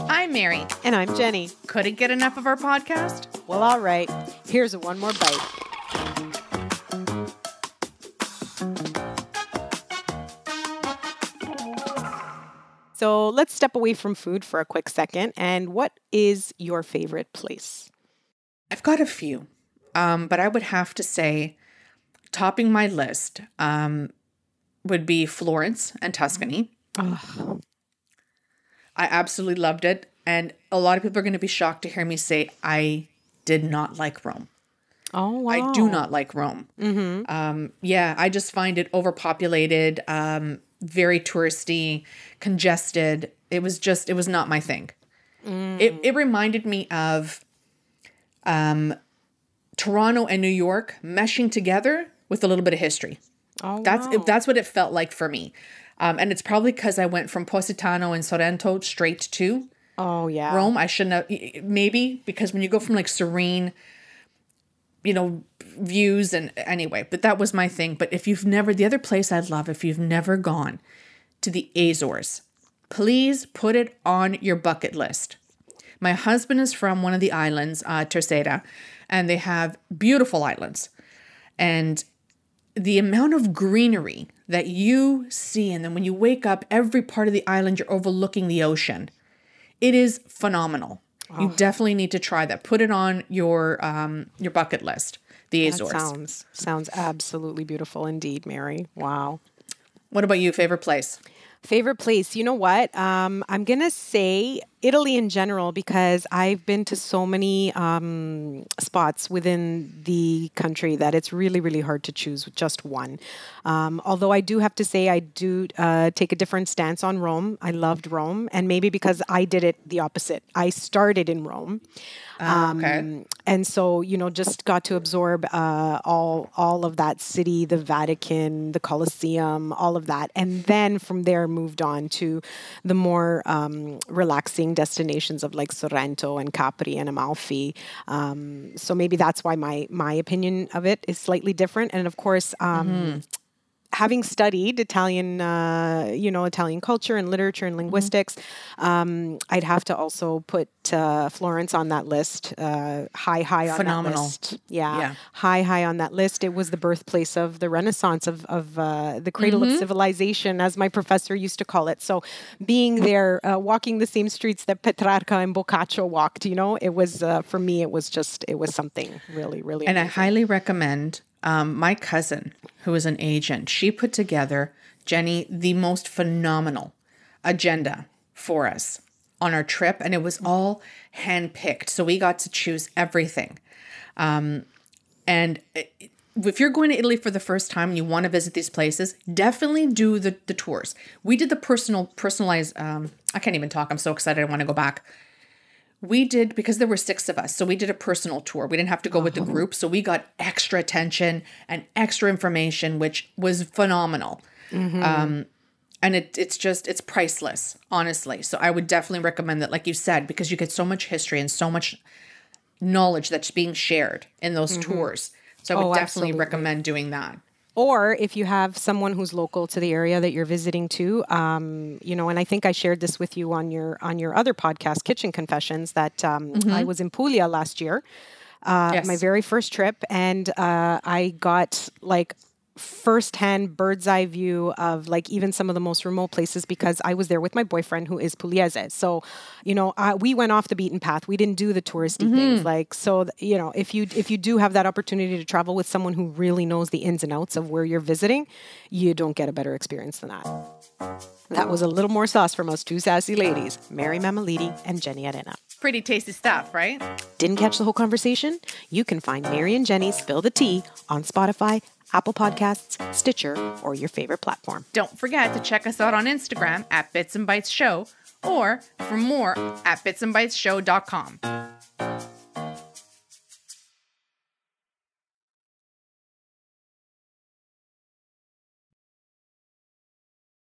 I'm Mary. And I'm Jenny. Couldn't get enough of our podcast? Well, all right. Here's one more bite. So let's step away from food for a quick second. And what is your favorite place? I've got a few, but I would have to say topping my list would be Florence and Tuscany. Oh. I absolutely loved it. And a lot of people are going to be shocked to hear me say I did not like Rome. Oh, wow. I do not like Rome. Yeah, I just find it overpopulated, very touristy, congested. It was not my thing. It reminded me of Toronto and New York meshing together with a little bit of history. Oh, wow. That's what it felt like for me. And it's probably because I went from Positano and Sorrento straight to Rome. I shouldn't have, maybe because when you go from like serene, views and anyway, but that was my thing. But the other place I'd love, if you've never gone to the Azores, please put it on your bucket list. My husband is from one of the islands, Terceira, and they have beautiful islands. And the amount of greenery that you see, and then when you wake up, every part of the island, you're overlooking the ocean. It is phenomenal. Oh. You definitely need to try that. Put it on your bucket list, the Azores. That sounds absolutely beautiful indeed, Mary. Wow. What about you? Favorite place? Favorite place? You know what? I'm going to say Italy in general, because I've been to so many spots within the country that it's really, really hard to choose just one. Although I do have to say I do take a different stance on Rome. I loved Rome, and maybe because I did it the opposite. I started in Rome. Okay. And so, just got to absorb all of that city, the Vatican, the Colosseum, all of that. And then from there moved on to the more relaxing destinations of like Sorrento and Capri and Amalfi. So maybe that's why my opinion of it is slightly different. And of course, having studied Italian, Italian culture and literature and linguistics, I'd have to also put Florence on that list, high on Phenomenal. that list. Yeah, high on that list. It was the birthplace of the Renaissance, of the cradle of civilization, as my professor used to call it. So being there, walking the same streets that Petrarca and Boccaccio walked, it was, for me, it was something really, really amazing. And I highly recommend my cousin, who is an agent, she put together, Jenny, the most phenomenal agenda for us on our trip. And it was all handpicked. So we got to choose everything. And if you're going to Italy for the first time and you want to visit these places, definitely do the tours. We did the personalized, I can't even talk. I'm so excited. I want to go back. We did, because there were 6 of us, so we did a personal tour. We didn't have to go with the group, so we got extra attention and extra information, which was phenomenal. And it's priceless, honestly. So I would definitely recommend that, like you said, because you get so much history and so much knowledge that's being shared in those tours. So I would definitely recommend doing that. Or if you have someone who's local to the area that you're visiting to, and I think I shared this with you on your other podcast, Kitchen Confessions, that I was in Puglia last year, my very first trip, and I got like firsthand bird's eye view of like even some of the most remote places, because I was there with my boyfriend who is Pugliese. So, we went off the beaten path. We didn't do the touristy things. Like, so, if you do have that opportunity to travel with someone who really knows the ins and outs of where you're visiting, you don't get a better experience than that. That was a little more sauce from us two sassy ladies, Mary Mamaliti and Jenny Arena. Pretty tasty stuff, right? Didn't catch the whole conversation? You can find Mary and Jenny Spill the Tea on Spotify, Apple Podcasts, Stitcher, or your favorite platform. Don't forget to check us out on Instagram at Bits and Bites Show, or for more at bitsandbitesshow.com.